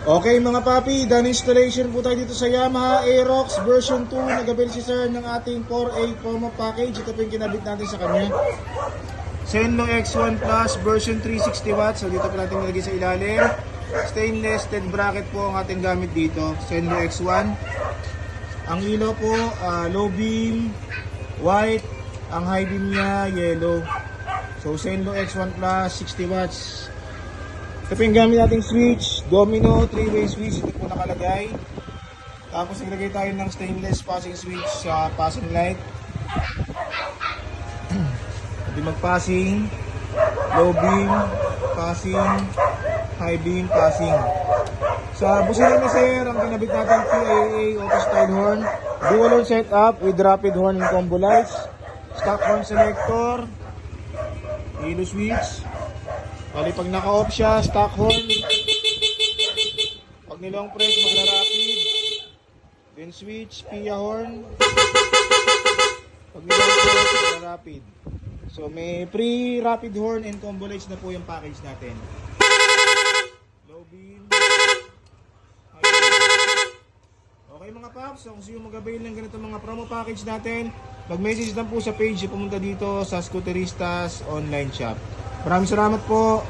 Okay mga papi, done installation po tayo dito sa Yamaha Aerox version 2. Nag-avail si sir ng ating 4A promo package. Ito po yung kinabit natin sa kanya. Senlo X1 Plus version 360 watts. So dito po natin nilagay sa ilalim. Stainless stud bracket po ang ating gamit dito. Senlo X1. Ang ilaw po, low beam, white. Ang high beam niya, yellow. So Senlo X1 Plus, 60 watts. Ito po yung gamit nating switch, domino, 3-way switch, ito po nakalagay. Tapos naglagay tayo ng stainless passing switch sa passing light. Pwede mag-passing, low beam, passing, high beam, passing. Sa busina ni sir, ang kinabit natin PAA auto style horn, dual horn setup with rapid horn and combo lights, stock horn selector, halo switch. Bali pag naka-off siya, stock horn. Pag nilong press, magla-rapid. Then switch, PIA horn. Pag nilong press, magla-rapid. So may pre-rapid horn and combo lights na po yung package natin. Low beam. Okay mga paps, so kung sino mag-avail ng ganito mga promo package natin, mag-message lang po sa page, pumunta dito sa Scooteristas online shop. Maraming salamat po.